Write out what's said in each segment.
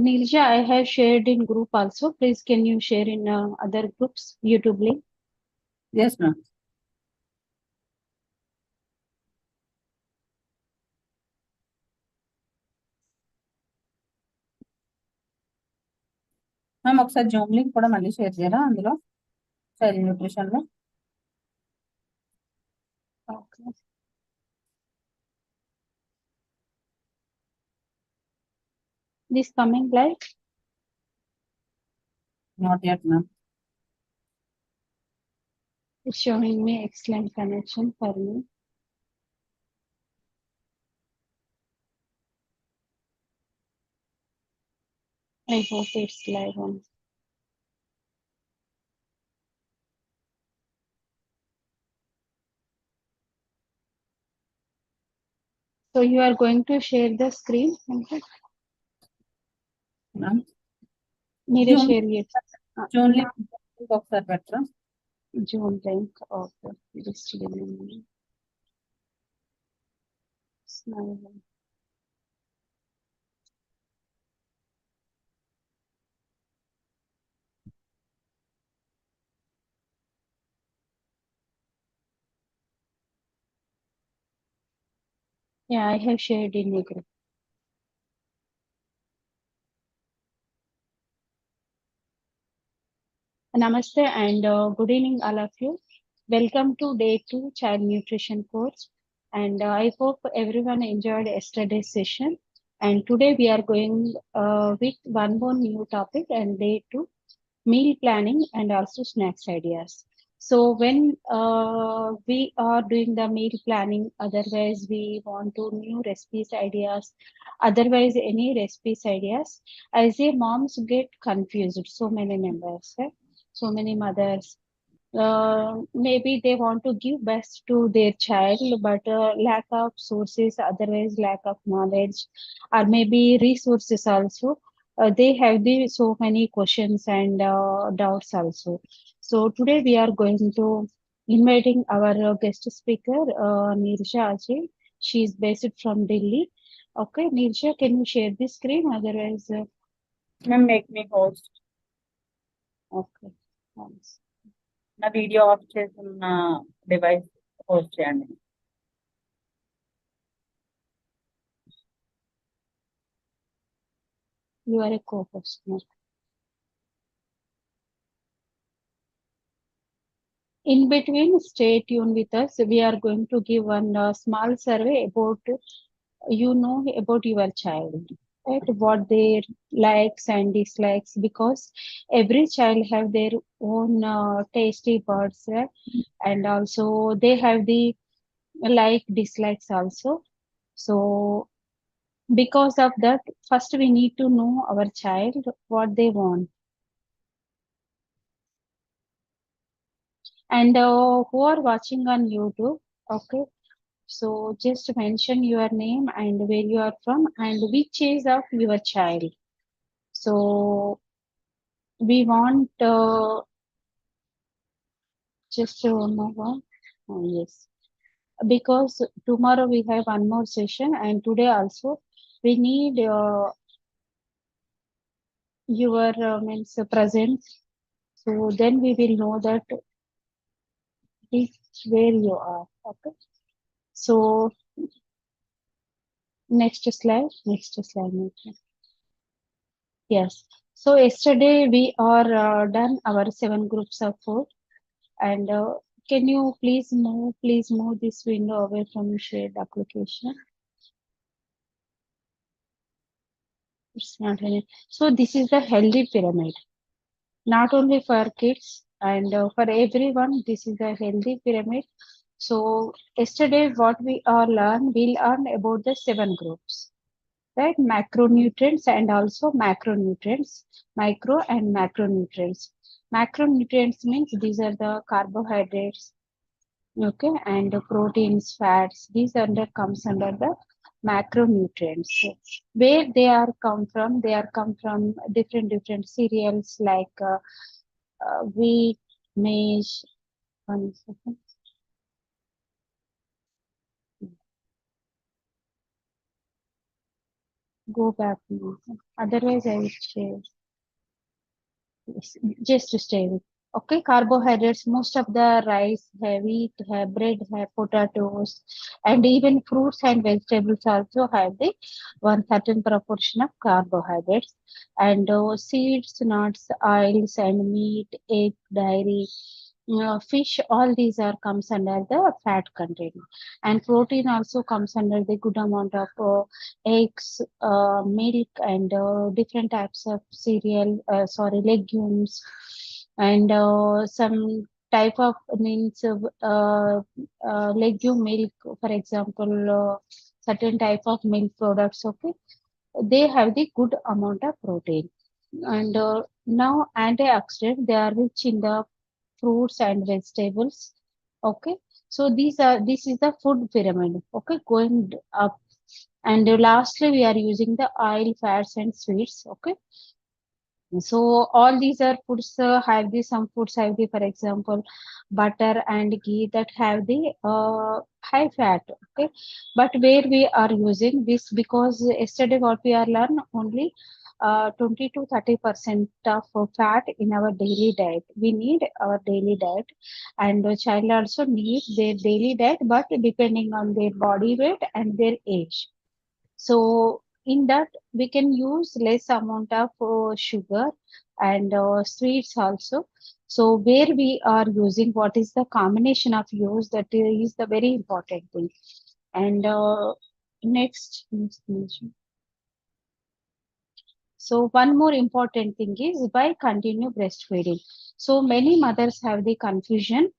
Nilja, I have shared in group also. Please, can you share in other groups YouTube link? Yes, ma'am. Ma'am ఒకసారి zoom link కూడా మళ్ళీ share చేయరా అందులో child nutrition లో. Okay. This coming live? Not yet ma'am. It's showing me excellent connection for me. I hope it's live on. So you are going to share the screen? Okay. Ma'am Need a share it. Zoom link ఒకసారి పెట్టరా. Zoom link. Okay. Just give me a minute. Smile. Yeah, I have shared in the group. Namaste and good evening, all of you. Welcome to day 2 child nutrition course. And I hope everyone enjoyed yesterday's session. And today we are going with one more new topic and day 2 meal planning and also snacks ideas. So when we are doing the meal planning, otherwise we want to new recipes ideas, otherwise any recipes ideas, as a moms get confused, so many members, right? So many mothers. Maybe they want to give best to their child, but lack of sources, otherwise lack of knowledge, or maybe resources also. They have the so many questions and doubts also. So today we are going to inviting our guest speaker, Nirsha Ajay. She is based from Delhi. Okay, Nirsha, can you share the screen? Otherwise, ma'am make me host. okay. Thanks. నా video of చేసిన device host చేయండి. You are a co-host. No? In between, stay tuned with us. We are going to give one small survey about about your child, right? What their likes and dislikes, because every child have their own tasty buds, right? And also they have the like dislikes also. So because of that, first we need to know our child what they want. And who are watching on YouTube, okay? So just mention your name and where you are from and which age of your child. So we want just move on. Yes, because tomorrow we have one more session and today also we need your means presence. So then we will know that where you are. Okay. So next slide. Next slide. Yes. So yesterday we are done our 7 groups of 4, and can you please move this window away from shared application. It's not any. So this is the healthy pyramid, not only for kids and for everyone. This is a healthy pyramid. So yesterday what we are we'll learn about the 7 groups. Right, macronutrients and also macronutrients, micro and macronutrients. Macronutrients means these are the carbohydrates, okay, and the proteins, fats. These comes under the macronutrients. Where they are come from? They are come from different cereals like wheat, maize. One second. go back. Please. Otherwise, I will share. Yes, just to stay with. Okay, carbohydrates, most of the rice, have wheat, have bread, have potatoes, and even fruits and vegetables also have the one certain proportion of carbohydrates. And seeds, nuts, oils, and meat, egg, dairy, fish, all these are comes under the fat content. And protein also comes under the good amount of eggs, milk, and different types of cereal, sorry, legumes, and some type of means of legume milk, for example, certain type of milk products. Okay, they have the good amount of protein. And now antioxidant, they are rich in the fruits and vegetables. Okay, so this is the food pyramid. Okay, going up. And lastly, we are using the oil, fats, and sweets. Okay, so all these are foods have the some foods have the, for example, butter and ghee that have the high fat. Okay, but where we are using this, because yesterday what we are learned only 20 to 30% of fat in our daily diet. We need our daily diet, and the child also needs their daily diet, but depending on their body weight and their age. So in that we can use less amount of sugar and sweets also. So where we are using, what is the combination of use, that is the very important thing. And next. So one more important thing is why continue breastfeeding. So many mothers have the confusion.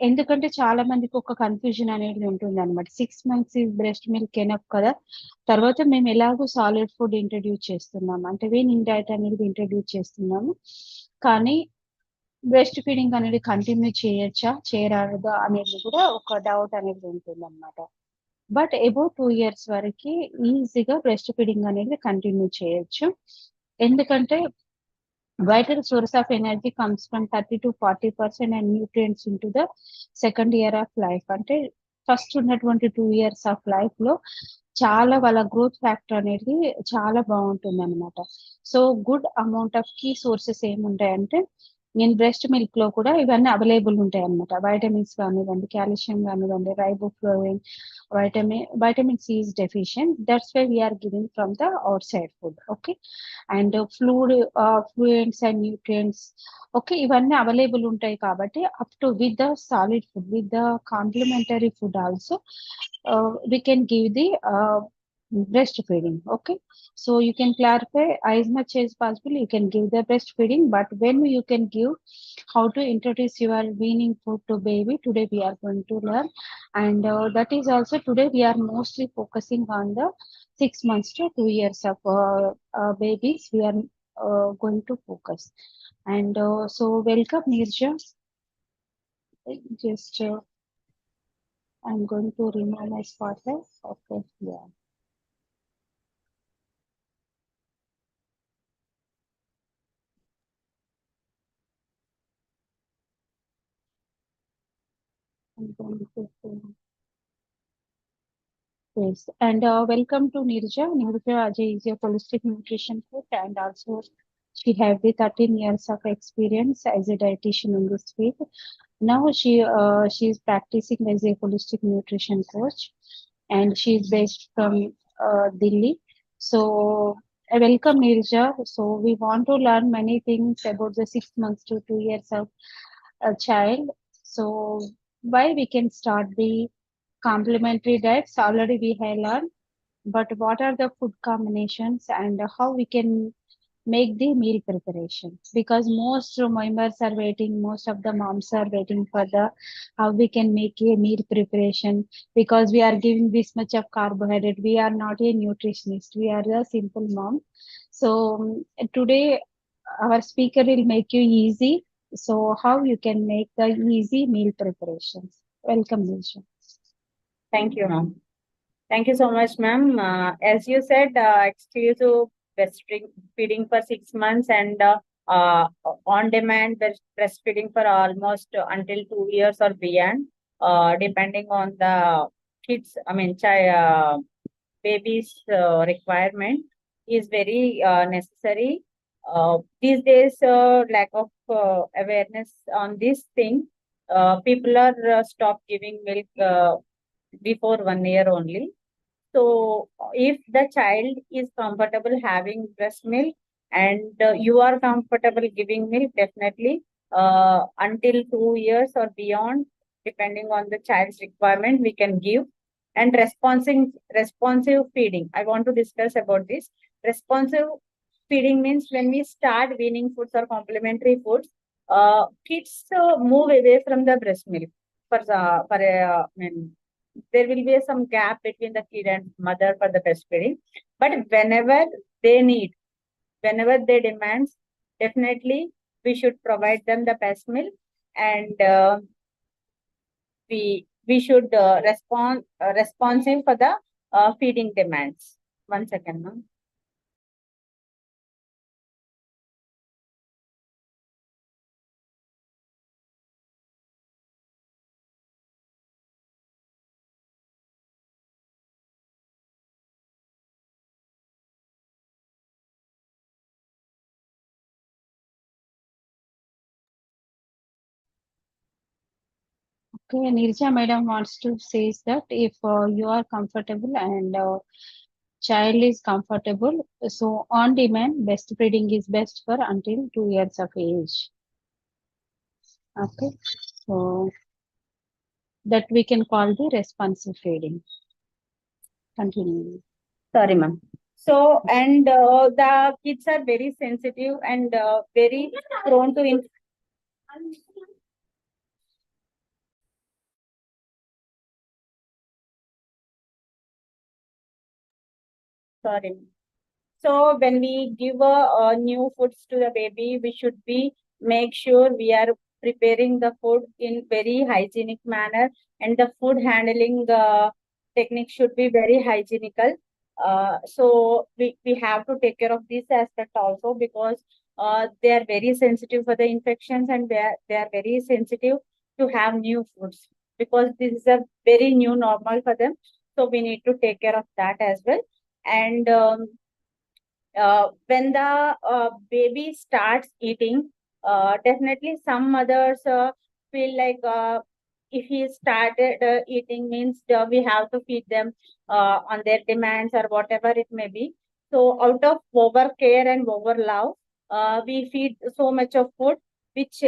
ఎందుకంటే చాలా మందికి ఒక confusion అనేది ఉంటుంది అనమాట. 6 months ఈ breast milk enough కదా, తర్వాత మేము ఎలాగో సాలిడ్ ఫుడ్ ఇంట్రడ్యూస్ చేస్తున్నాము, అంటే వీనింగ్ డైట్ అనేది ఇంట్రడ్యూస్ చేస్తున్నాము, కానీ బ్రెస్ట్ ఫీడింగ్ అనేది కంటిన్యూ చేయొచ్చా చేయరాదా అనేది కూడా ఒక డౌట్ అనేది ఉంటుంది అనమాట. బట్ అబౌవ్ 2 years వరకు ఈజీగా బ్రెస్ట్ ఫీడింగ్ అనేది కంటిన్యూ చేయొచ్చు. ఎందుకంటే vital source of energy comes from 30 to 40% and nutrients into the second year of life. అంటే ఫస్ట్ ఉన్నటువంటి 2 years ఆఫ్ లైఫ్ లో చాలా వాళ్ళ గ్రోత్ ఫ్యాక్టర్ అనేది చాలా బాగుంటుంది అనమాట. So good amount of key sources ఏముంటాయంటే, నేను బ్రెస్ట్ మిల్క్ లో కూడా ఇవన్నీ అవైలబుల్ ఉంటాయి అనమాట. వైటమిన్స్ కానివ్వండి, కాల్షియం కానివ్వండి, riboflavin, vitamin C is deficient. That's why we are giving from the outside food. Okay, and fluids and nutrients. Okay, ఇవన్నీ అవైలబుల్ ఉంటాయి కాబట్టి up to with the solid food, with the complementary food also we can give the breastfeeding. Okay, so you can clarify as much as possible. You can give the breastfeeding, but when you can give, how to introduce your weaning food to baby, today we are going to learn. And that is also today we are mostly focusing on the 6 months to 2 years of babies. We are going to focus. And so welcome Nirja. Just I'm going to remove my spotlight. Okay, yeah. I'm going to yes, and welcome to Nirja. Nirja Ajay is a holistic nutrition coach, and also she have the 13 years of experience as a dietitian in this field. Now she is practicing as a holistic nutrition coach, and she is based from Delhi. So welcome Nirja. So we want to learn many things about the 6 months to 2 years of a child. So why we can start the complementary diets already we have learned, but what are the food combinations and how we can make the meal preparation? Because most members are waiting, most of the moms are waiting for the how we can make a meal preparation, because we are giving this much of carbohydrate. We are not a nutritionist, we are a simple mom. So today our speaker will make you easy. So how you can make the easy meal preparations? Welcome, Nisha. Thank you, ma'am. Thank you so much, ma'am. As you said, exclusive breastfeeding for 6 months and on-demand breastfeeding for almost until 2 years or beyond, depending on the kids. I mean, child. baby's requirement is very necessary. These days, lack of awareness on this thing, people are stop giving milk before 1 year only. So, if the child is comfortable having breast milk and you are comfortable giving milk, definitely until 2 years or beyond, depending on the child's requirement, we can give. And responsive feeding. I want to discuss about this. Responsive feeding means when we start weaning foods or complementary foods, kids move away from the breast milk I mean, there will be some gap between the kid and mother for the breastfeeding. But they need, whenever they demand, definitely we should provide them the breast milk, and we should respond responsive for the feeding demands. 1 second, ma'am. Okay, Nirja madam wants to say that if you are comfortable and child is comfortable, so on demand breastfeeding is best for until 2 years of age. Okay, so that we can call the responsive feeding. Continue. Sorry, ma'am. So, and the kids are very sensitive and very prone to sorry. So when we give new foods to the baby, we should be make sure we are preparing the food in very hygienic manner, and the food handling technique should be very hygienical. So we have to take care of this aspect also, because they are very sensitive for the infections, and they are very sensitive to have new foods, because this is a very new normal for them. So we need to take care of that as well. And when the baby starts eating, definitely some mothers feel like if he started eating means we have to feed them on their demands or whatever it may be. So out of over care and over love, we feed so much of food which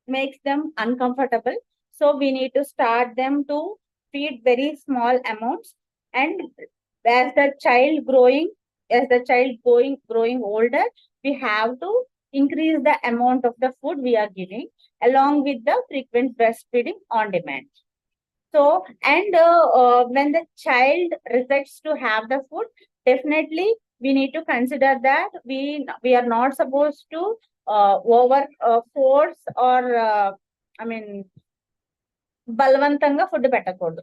makes them uncomfortable. So we need to start them to feed very small amounts, and as the child growing as the child growing older, we have to increase the amount of the food we are giving, along with the frequent breastfeeding on demand. So, and when the child rejects to have the food, definitely we need to consider that we are not supposed to over force or I mean బలవంతంగా food పెట్టకూడదు.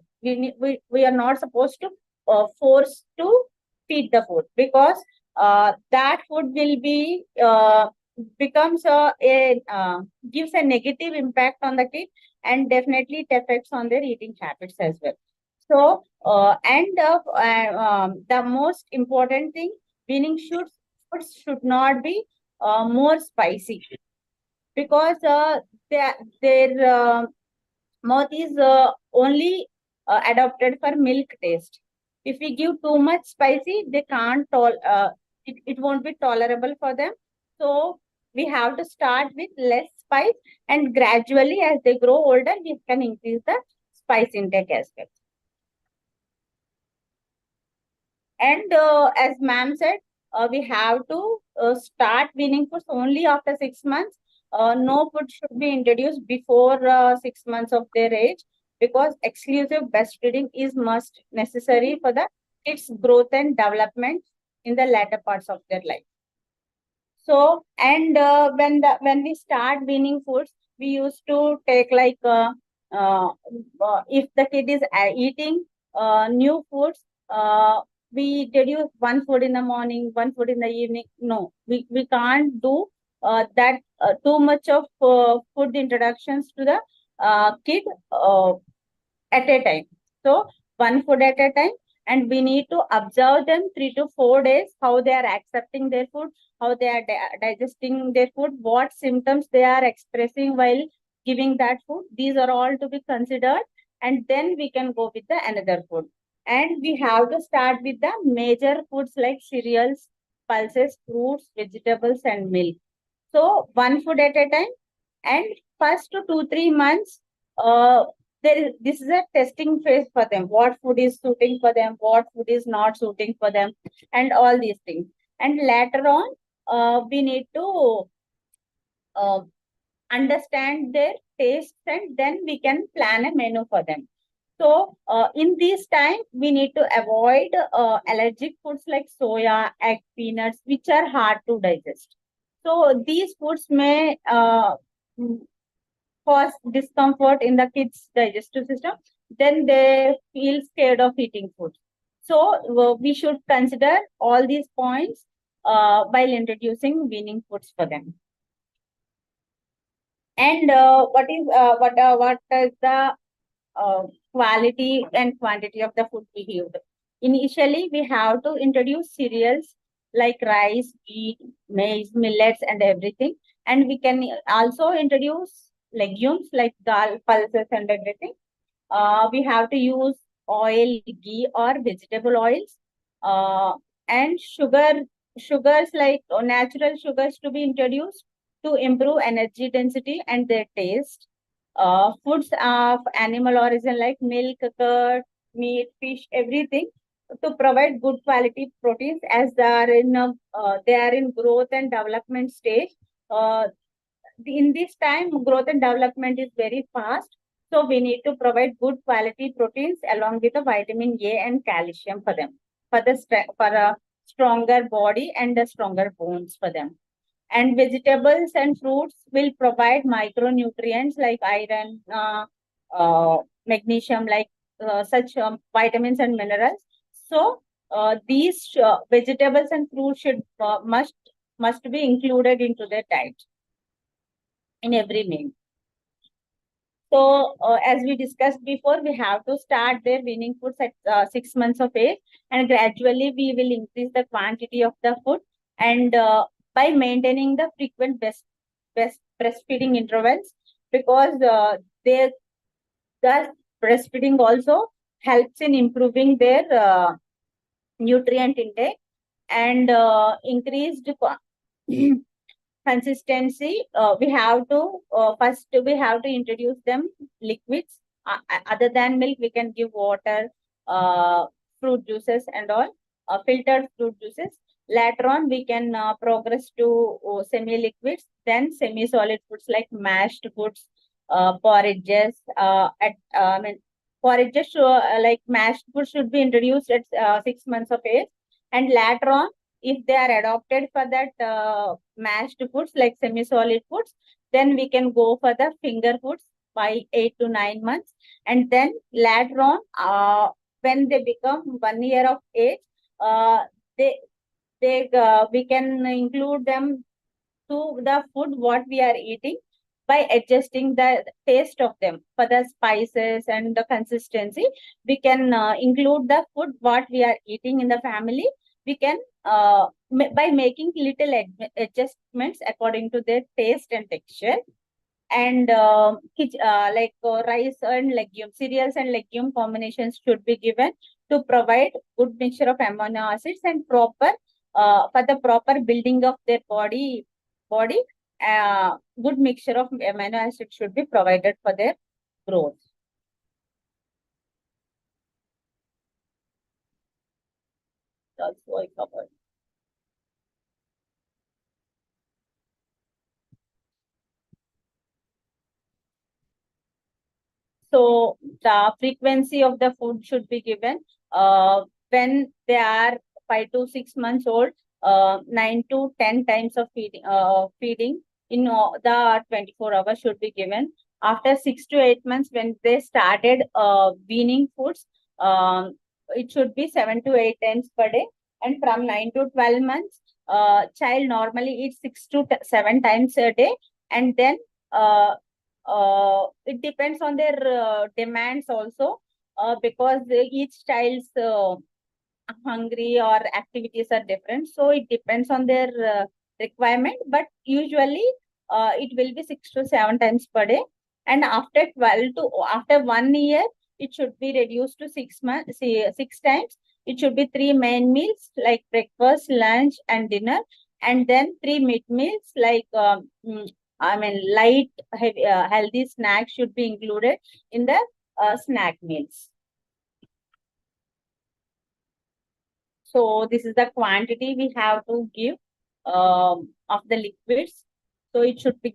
We are not supposed to force to feed the food, because that food will be becomes gives a negative impact on the kid, and definitely it affects on their eating habits as well. So the most important thing, weaning foods should not be more spicy, because their mouth is only adapted for milk taste. If we give too much spicy, they can't it won't be tolerable for them. So we have to start with less spice, and gradually as they grow older, we can increase the spice intake as well. And as ma'am said, we have to start weaning foods only after 6 months. No food should be introduced before 6 months of their age, because exclusive breastfeeding is must necessary for the kids' growth and development in the latter parts of their life. So, and when we start weaning foods, we used to take like if the kid is eating new foods, we introduce one food in the morning, one food in the evening. No, we can't do that too much of food introductions to the kid at a time. So one food at a time, And we need to observe them 3 to 4 days, how they are accepting their food, how they are digesting their food, what symptoms they are expressing while giving that food. These are all to be considered, and then we can go with the another food. And we have to start with the major foods like cereals, pulses, fruits, vegetables, and milk. So one food at a time. And first to 2 3 months, uh, this is a testing phase for them. What food is suiting for them, what food is not suiting for them, and all these things. And later on, we need to uh, understand their tastes, and then we can plan a menu for them. So in this time, we need to avoid allergic foods like soya, egg, peanuts, which are hard to digest. So these foods may cause discomfort in the kids' digestive system. Then they feel scared of eating food. So we should consider all these points while introducing weaning foods for them. And what is the quality and quantity of the food we give? Initially, we have to introduce cereals like rice, wheat, maize, millets, and everything. And we can also introduce legumes like dal, pulses, and everything. We have to use oil, ghee, or vegetable oils, uh, and sugars like natural sugars to be introduced to improve energy density and their taste. Foods of animal origin like milk, curd, meat, fish, everything to provide good quality proteins as they are in growth and development stage. Uh, in this time, growth and development is very fast. So we need to provide good quality proteins along with the vitamin A and calcium for them, for a stronger body and a stronger bones for them. And vegetables and fruits will provide micronutrients like iron, magnesium, like such vitamins and minerals. So these vegetables and fruits should must be included into their diet in every meal. So, as we discussed before, we have to start their weaning foods at 6 months of age, and gradually we will increase the quantity of the food. And by maintaining the frequent best breastfeeding intervals, because thus breastfeeding also helps in improving their nutrient intake and increased consistency. We have to first we have to introduce them liquids. Other than milk, we can give water, fruit juices, and all filtered fruit juices. Later on, we can progress to semi-liquids, then semi-solid foods like mashed foods, porridges. I mean, porridges like mashed foods should be introduced at 6 months of age, and later on, if they are adopted for that mashed foods like semi-solid foods, then we can go for the finger foods by 8 to 9 months. And then later on, when they become 1 year of age, uh, they we can include them to the food what we are eating by adjusting the taste of them for the spices and the consistency. We can include the food what we are eating in the family. We can by making little adjustments according to their taste and texture. And like rice and legume, cereals and legume combinations should be given to provide good mixture of amino acids and proper for the proper building of their body. Good mixture of amino acids should be provided for their growth. That's what I covered. So the frequency of the food should be given when they are 5 to 6 months old. 9 to 10 times of feeding in the 24 hours should be given. After 6 to 8 months, when they started weaning foods, it should be 7 to 8 times per day. And from 9 to 12 months, child normally eats 6 to 7 times a day. And then it depends on their demands also, because each child's hungry or activities are different. So it depends on their requirement, but usually it will be 6 to 7 times per day. And after 1 year, it should be reduced to 6 months, 6 times. It should be 3 main meals like breakfast, lunch, and dinner, and then 3 mid meals like light, healthy snacks should be included in the snack meals. So this is the quantity we have to give of the liquids. So it should be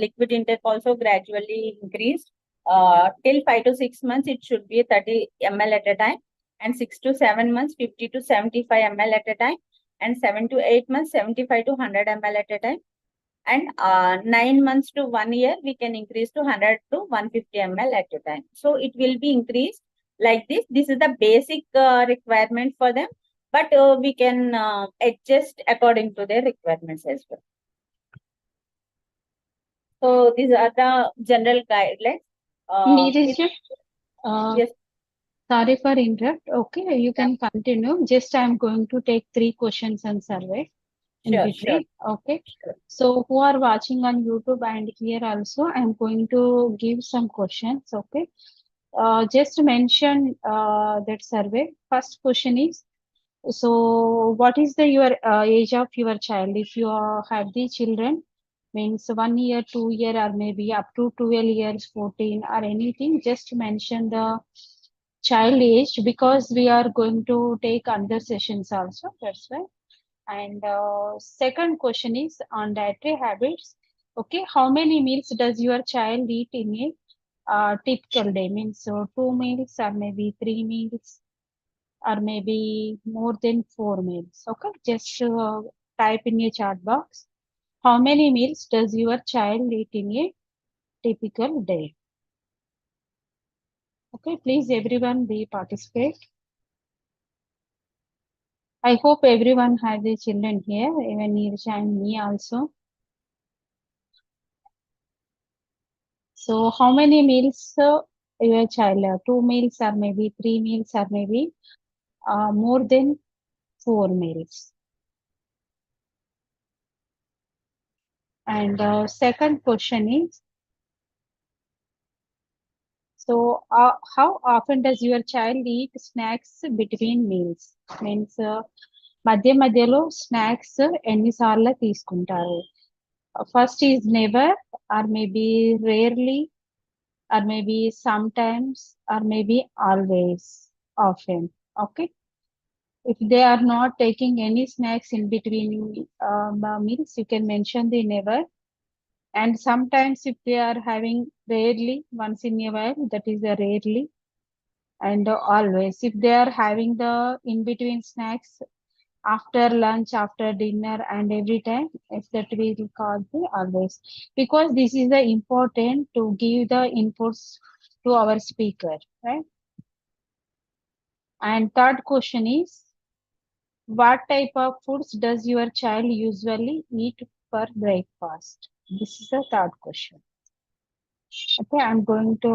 liquid intake also gradually increased. Till 5 to 6 months, it should be 30 ml at a time, and 6 to 7 months, 50 to 75 ml at a time, and 7 to 8 months, 75 to 100 ml at a time, and 9 months to 1 year, we can increase to 100 to 150 ml at a time. So it will be increased like this. This is the basic requirement for them, but we can adjust according to their requirements as well. So these are the general guidelines. Neeraj, Yes, sorry for interrupt. Okay, you can continue. Just I'm going to take 3 questions and survey in sure. between. Okay. Sure. So who are watching on YouTube and here also, I'm going to give some questions. Okay. Just mention that survey. First question is, so what is the your age of your child? If you have the children, means 1 year, 2 year, or maybe up to 12 years, 14, or anything, just mention the child age because we are going to take other sessions also. That's why. And second question is on dietary habits. Okay, how many meals does your child eat in a typical day? Means so 2 meals or maybe 3 meals or maybe more than 4 meals. Okay, just type in a chat box. How many meals does your child eat in a typical day? Okay, please everyone be participate. I hope everyone has the children here, even Nirsha and me also. So how many meals your child? 2 meals or maybe 3 meals or maybe more than 4 meals. And second question is, so how often does your child eat snacks between meals? Means మధ్య మధ్యలో snacks ఎన్నిసార్లు తీసుకుంటారు? First is never, or maybe rarely, or maybe sometimes, or maybe always, often. Okay. If they are not taking any snacks in between meals, you can mention the never. And sometimes if they are having rarely, once in a while, that is a rarely. And always, if they are having the in between snacks after lunch, after dinner, and every time, if that we will call the always, because this is the important to give the inputs to our speaker, right? And third question is, what type of foods does your child usually eat for breakfast? This is the third question. Okay, I'm going to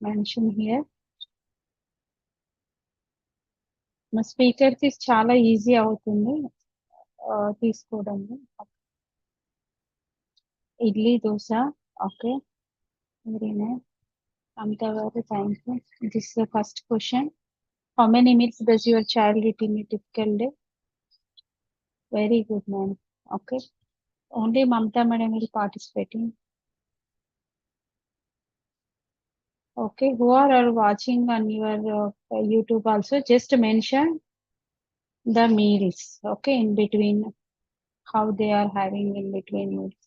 mention here. మా speaker కి చాలా easy అవుతుంది తీసుకోవడం. Idli dosa. Okay, very nice. అంతవరకు thank you. This is the first question. How many meals does your child eat in a typical day? Very good, ma'am. Okay. Only Mamta madam will participating. Okay, who are watching on your YouTube also, just mention the meals, okay, in between, how they are having in between meals.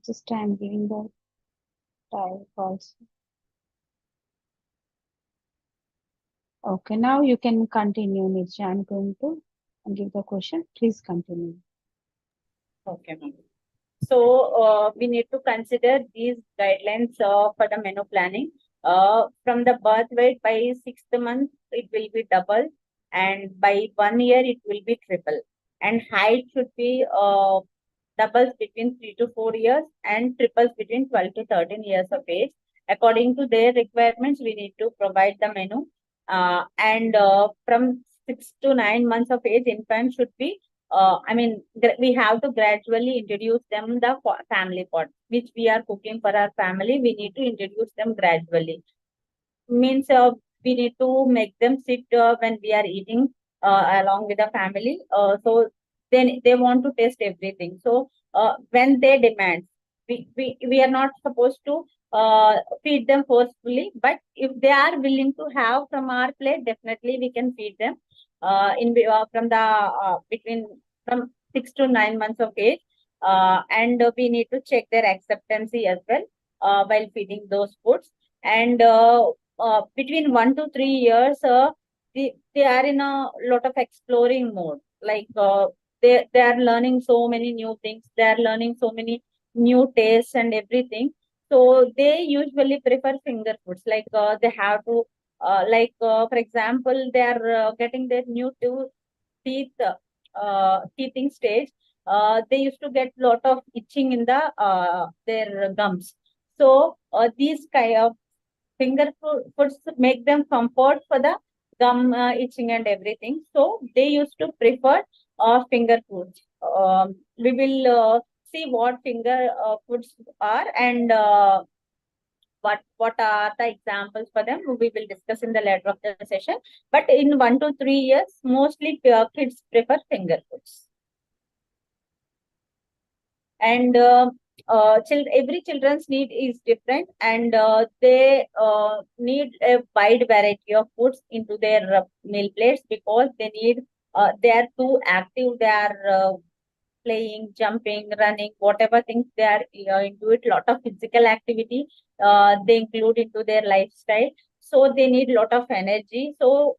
Just I'm giving the type also. Okay, now you can continue, Nirja. I'm going to give the question. Please continue. Okay, ma'am. So we need to consider these guidelines for the menu planning. From the birth weight, by 6th month, it will be double, and by 1 year, it will be triple. And height should be doubles between 3 to 4 years and triples between 12 to 13 years of age. According to their requirements, we need to provide the menu. And from 6 to 9 months of age, infant should be, we have to gradually introduce them the family pot, which we are cooking for our family. We need to introduce them gradually. Means we need to make them sit when we are eating along with the family. So then they want to taste everything. So when they demand, we are not supposed to feed them forcefully, but if they are willing to have from our plate, definitely we can feed them from the between from 6 to 9 months of age. And we need to check their acceptancy as well while feeding those foods. And between 1 to 3 years, they are in a lot of exploring mode. Like they are learning so many new things. They are learning so many new tastes and everything. So they usually prefer finger foods. Like they have to, for example, they are getting their new teeth teething stage. They used to get lot of itching in their gums. So these kind of finger foods make them comfort for the gum itching and everything. So they used to prefer finger foods. We will see what finger foods are, and what are the examples for them. We will discuss in the later of the session. But in 1 to 3 years, mostly kids prefer finger foods. And every children's need is different, and they need a wide variety of foods into their meal plates, because they are too active. They are playing, jumping, running, whatever things they are into it. Lot of physical activity they include into their lifestyle, so they need lot of energy. So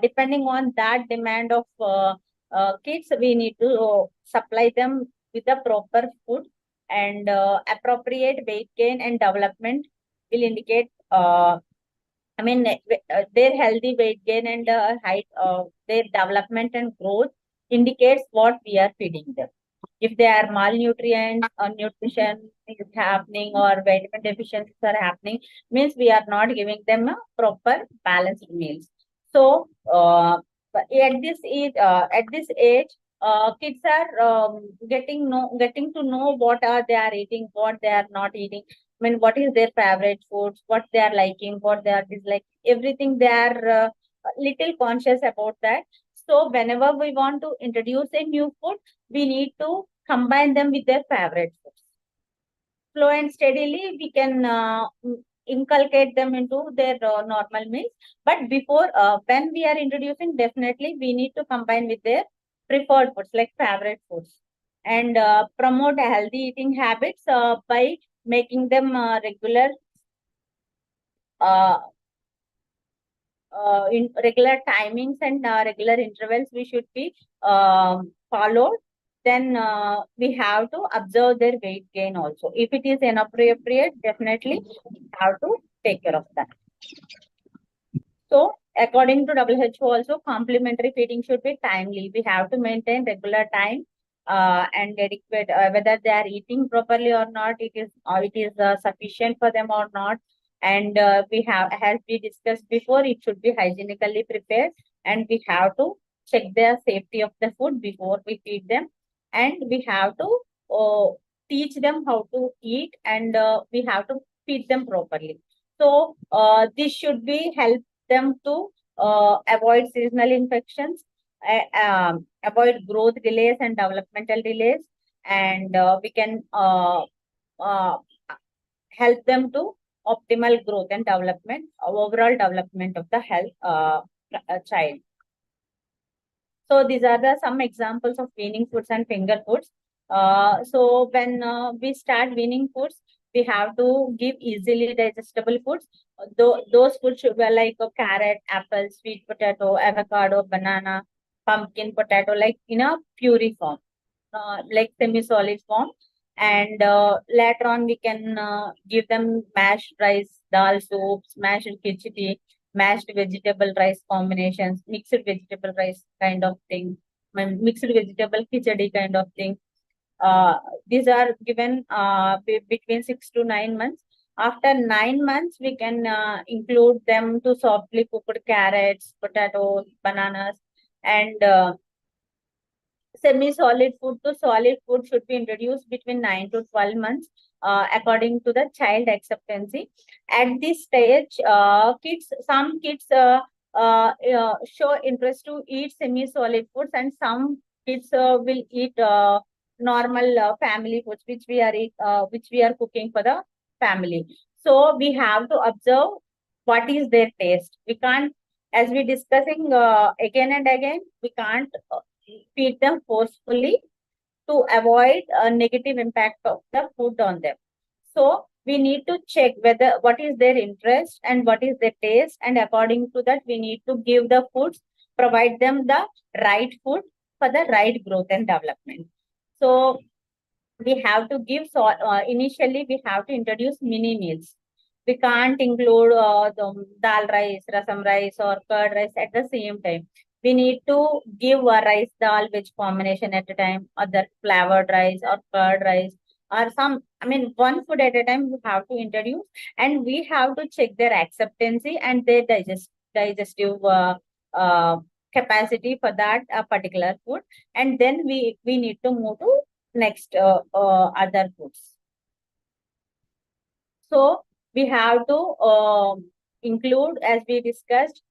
depending on that demand of kids, we need to supply them with the proper food. And appropriate weight gain and development will indicate, their healthy weight gain and height, their development and growth indicates what we are feeding them. If they are malnutrient or nutrition is happening or vitamin deficiencies are happening, means we are not giving them a proper balanced meals. So but at this age, kids are getting to know what are they are eating, what they are not eating. What is their favorite foods, what they are liking, what they are disliking, everything they are little conscious about that. So whenever we want to introduce a new food, we need to combine them with their favorite foods. Slow and steadily, we can inculcate them into their normal meals. But before, when we are introducing, definitely we need to combine with their preferred foods, like favorite foods. And promote healthy eating habits by making them uh, in regular timings and regular intervals we should be followed. Then we have to observe their weight gain also. If it is inappropriate, definitely we have to take care of that. So according to WHO also, complementary feeding should be timely. We have to maintain regular time and adequate, whether they are eating properly or not, it is sufficient for them or not. And we have, as we discussed before, it should be hygienically prepared, and we have to check the safety of the food before we feed them. And we have to uh, teach them how to eat, and we have to feed them properly. So this should be help them to avoid seasonal infections, avoid growth delays and developmental delays, and we can uh, help them to optimal growth and development, overall development of the health child. So these are the some examples of weaning foods and finger foods. So when we start weaning foods, we have to give easily digestible foods. Those foods should be like a carrot, apple, sweet potato, avocado, banana, pumpkin, potato, like in a puree form, like semi-solid form. And later on, we can give them mashed rice, dal soups, mashed khichdi, mashed vegetable rice combinations, mixed vegetable rice kind of thing, mixed vegetable khichdi kind of thing. These are given between 6 to 9 months. After 9 months, we can include them to softly cooked carrots, potatoes, bananas, and semi-solid food to solid food should be introduced between 9 to 12 months, according to the child acceptancy. At this stage, some kids show interest to eat semi-solid foods, and some kids will eat normal family foods, which we are cooking for the family. So we have to observe what is their taste. We can't, as we discussing again and again, we can't feed them forcefully to avoid a negative impact of the food on them. So we need to check whether what is their interest and what is their taste, and according to that, we need to give the foods, provide them the right food for the right growth and development. So we have to give, so initially we have to introduce mini meals. We can't include the dal rice, rasam rice, or curd rice at the same time. We need to give a rice dal veg combination at a time, or the flavored rice or curd rice, or some, I mean, one food at a time we have to introduce, and we have to check their acceptancy and their digestive uh, capacity for that particular food, and then we need to move to next other foods. So we have to include, as we discussed,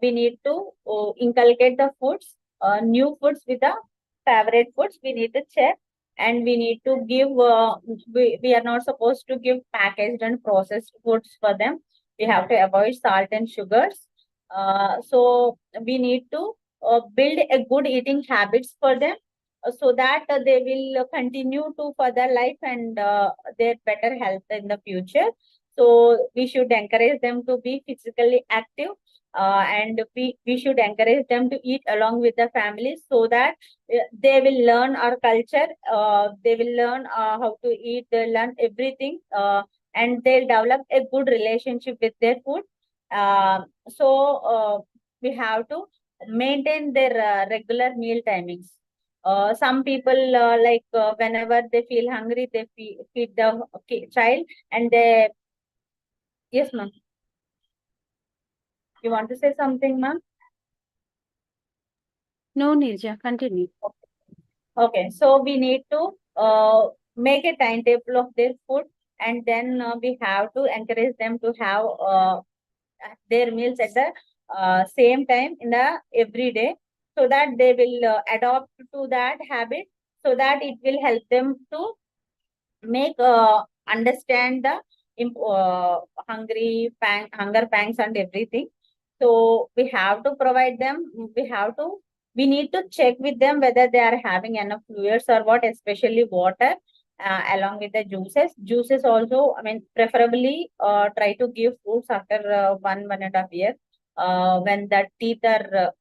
we need to inculcate the foods, new foods with the favorite foods. We need to check, and we need to give, we are not supposed to give packaged and processed foods for them. We have to avoid salt and sugars. So we need to build a good eating habits for them, so that they will continue to further life and their better health in the future. So we should encourage them to be physically active, and we should encourage them to eat along with the family, so that they will learn our culture, they will learn how to eat, they'll learn everything, and they'll develop a good relationship with their food. So we have to maintain their regular meal timings. Some people whenever they feel hungry, they feed the child, and they, yes, ma'am. You want to say something, ma'am? No, Nirja, continue. Okay, so we need to make a timetable of their food, and then we have to encourage them to have their meals at the same time in the every day, so that they will adopt to that habit, so that it will help them to make understand the hunger pangs and everything. So we have to provide them, we need to check with them whether they are having enough fluids or what, especially water, along with the juices also. I mean, preferably try to give fruits after 1.5 years, when the teeth are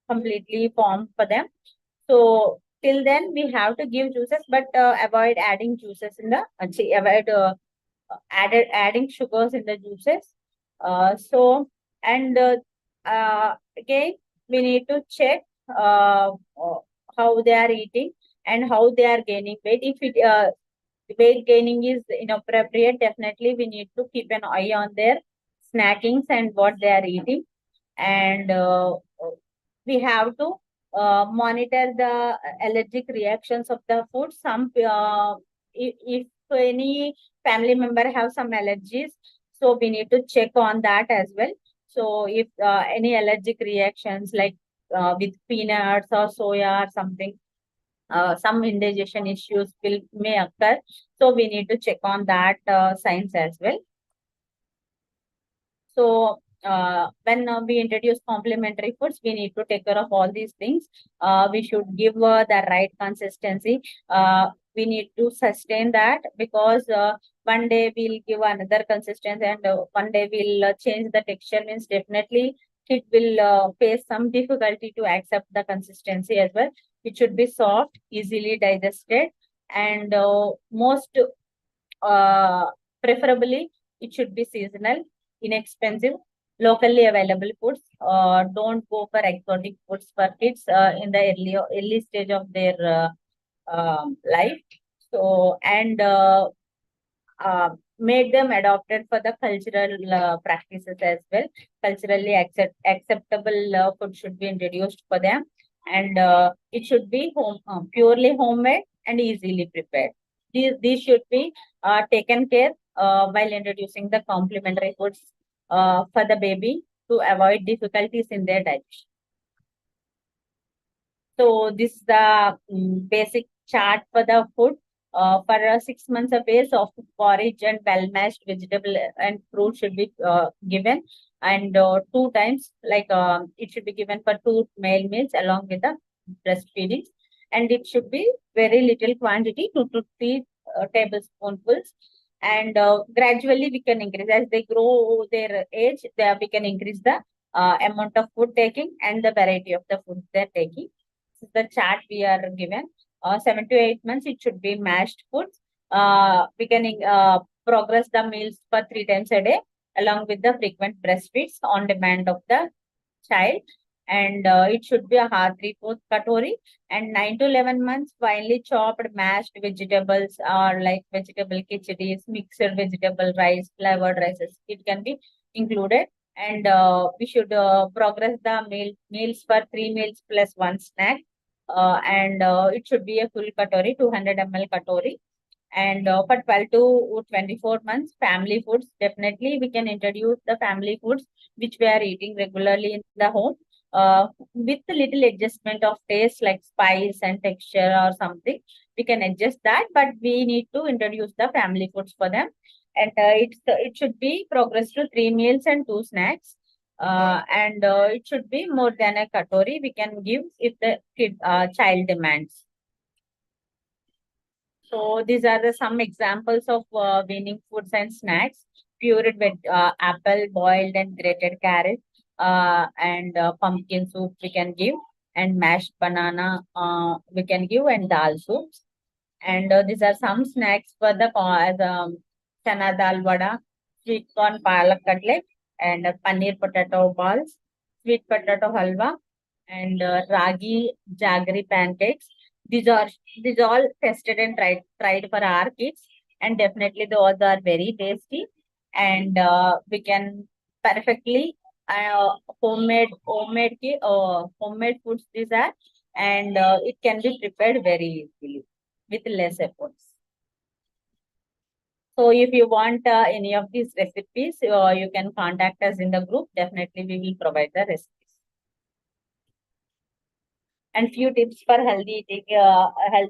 completely formed for them. So till then we have to give juices, but avoid adding juices in the avoid adding sugars in the juices. So, and again, we need to check how they are eating and how they are gaining weight. If weight gaining is inappropriate, definitely we need to keep an eye on their snackings and what they are eating, and we have to monitor the allergic reactions of the food. If any family member have some allergies, so we need to check on that as well. So if any allergic reactions, like with peanuts or soya or something, some indigestion issues may occur, so we need to check on that signs as well. So when we introduce complementary foods, we need to take care of all these things. We should give the right consistency. We need to sustain that, because one day we'll give another consistency, and one day we'll change the texture, means definitely it will face some difficulty to accept the consistency as well. It should be soft, easily digested, and most preferably it should be seasonal, inexpensive, locally available foods. Don't go for exotic foods for kids in the early stage of their life. So, and made them adopted for the cultural practices as well. Culturally acceptable food should be introduced for them, and it should be purely homemade and easily prepared. These should be taken care while introducing the complementary foods for the baby to avoid difficulties in their digestion. So this is the basic chart for the food. For 6 months, a base of porridge and well-mashed vegetable and fruit should be given, and 2 times, like it should be given for 2 male meals along with the breastfeeding, and it should be very little quantity, 2 to 3 tablespoonfuls, and gradually we can increase as they grow their age. We can increase the amount of food taking and the variety of the food they're taking. This is the chart we are given. 7 to 8 months, it should be mashed foods. We can progress the meals for 3 times a day, along with the frequent breastfeeds on demand of the child. And it should be a hard 3/4 katori. And 9 to 11 months, finely chopped mashed vegetables or like vegetable khichdis, mixed vegetable rice, flavored rices. It can be included. And we should progress the meals for 3 meals plus one snack, and it should be a full katori, 200 ml katori. And for 12 to 24 months, family foods, definitely we can introduce the family foods which we are eating regularly in the home, with a little adjustment of taste like spice and texture or something. We can adjust that, but we need to introduce the family foods for them. And it should be progressed to 3 meals and 2 snacks. And it should be more than a katori we can give if the child demands. So these are some examples of weaning foods and snacks. Pureed with apple, boiled and grated carrot, and pumpkin soup we can give, and mashed banana we can give, and dal soups. And these are some snacks for the chana dal vada, sweet corn palak cutlet, and paneer potato balls, sweet potato halwa, and ragi jaggery pancakes. These are these all tested and tried for our kids, and definitely those are very tasty, and we can perfectly homemade foods these are, and it can be prepared very easily with less efforts. So if you want any of these recipes, you can contact us in the group. Definitely we will provide the recipes. And few tips for healthy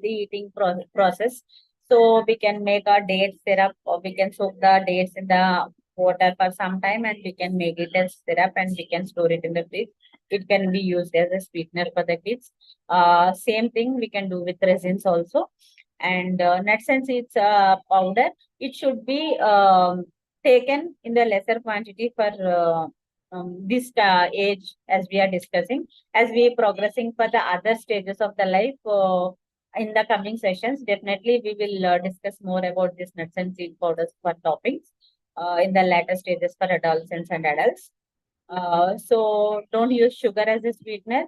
eating process. So we can make a date syrup, or we can soak the dates in the water for some time, and we can make it as syrup, and we can store it in the fridge. It can be used as a sweetener for the kids. Same thing we can do with resins also. And nuts and seeds powder, it should be taken in the lesser quantity for this age as we are discussing. As we are progressing for the other stages of the life, in the coming sessions, definitely we will discuss more about this nuts and seed powders for toppings in the later stages for adolescents and adults. So don't use sugar as a sweetener.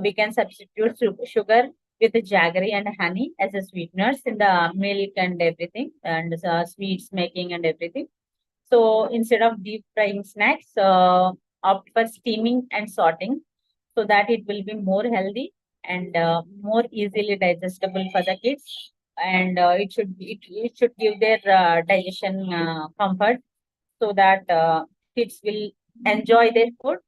We can substitute sugar with the jaggery and honey as a sweeteners in the milk and everything, and sweets making and everything. So instead of deep frying snacks, opt for steaming and sorting, so that it will be more healthy and more easily digestible for the kids. And it should give their digestion comfort, so that kids will enjoy their food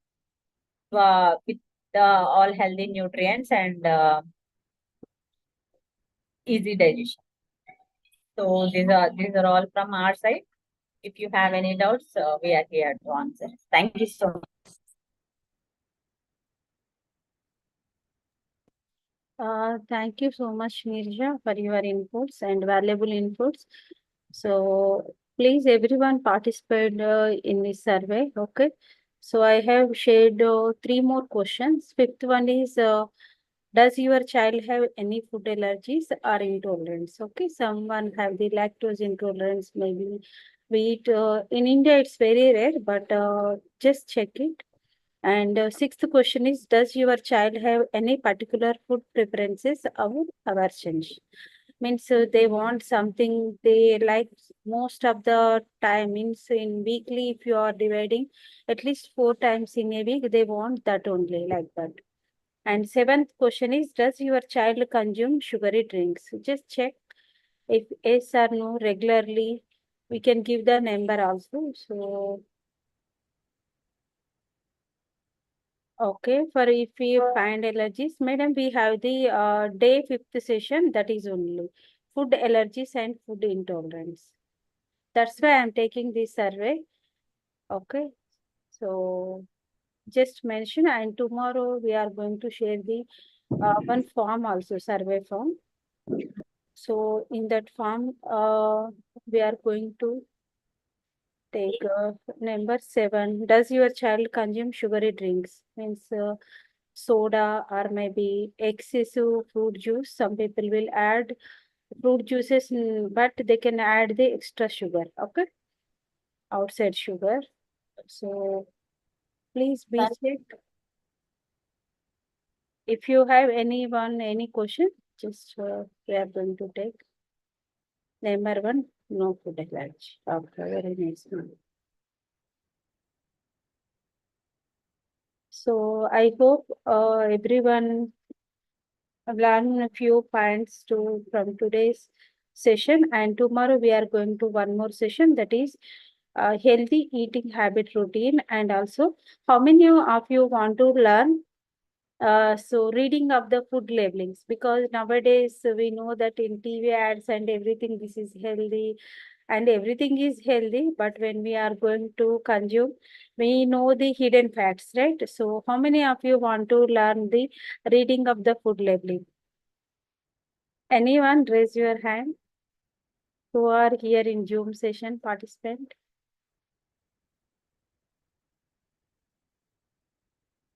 with all healthy nutrients and easy digestion. So these are all from our side. If you have any doubts, we are here to answer. Thank you so much. Thank you so much, Nirja, for your inputs and valuable inputs. So please, everyone participate in this survey. Okay. So I have shared 3 more questions. Fifth one is, does your child have any food allergies or intolerance? Okay. Someone have the lactose intolerance, maybe. In India, it's very rare, but just check it. And sixth question is, does your child have any particular food preferences or aversions? Means they want something they like most of the time. Means in weekly, if you are dividing at least 4 times in a week, they want that only like that. And seventh question is, does your child consume sugary drinks? Just check if yes or no regularly. We can give the number also. So, okay, for if we find allergies, madam, we have the day fifth session, that is only food allergies and food intolerance. That's why I'm taking this survey. Okay, so just mention, and tomorrow we are going to share the one form also, survey form. So in that form, we are going to take number 7. Does your child consume sugary drinks? Means soda or maybe excessive fruit juice. Some people will add fruit juices, but they can add the extra sugar. Okay, outside sugar. So please be checked. If you have any question, just we are going to take. Number 1, no food allergy. Okay, very nice one. So I hope everyone learn a few points to from today's session, and tomorrow we are going to one more session, that is healthy eating habit routine. And also, how many of you want to learn so reading of the food labelings? Because nowadays we know that in TV ads and everything, this is healthy and everything is healthy, but when we are going to consume, we know the hidden facts, right? So how many of you want to learn the reading of the food labeling? Anyone raise your hand who are here in Zoom session participant?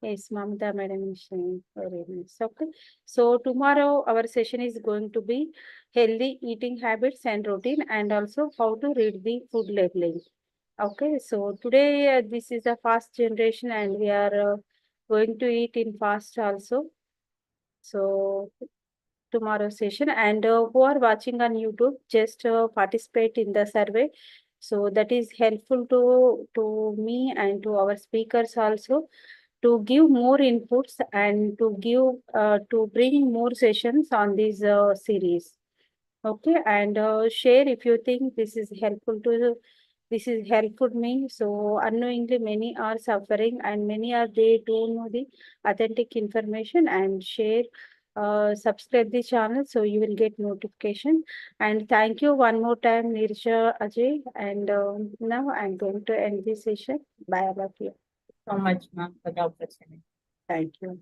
Yes, Mamta madam is saying very nice. Okay. So tomorrow our session is going to be healthy eating habits and routine, and also how to read the food labeling. Okay. So today this is a fast generation and we are going to eat in fast also. So tomorrow session, and who are watching on YouTube, just participate in the survey. So that is helpful to me and to our speakers also, to give more inputs and to give to bring more sessions on this series. Okay, and share if you think this is helpful to this is helpful me. So unknowingly many are suffering and many are they don't know the authentic information, and share subscribe the channel so you will get notification. And thank you one more time, Nirsha, Ajay, and now I'm going to end this session. Bye all of you. So much, ma'am, for the opportunity. Thank you.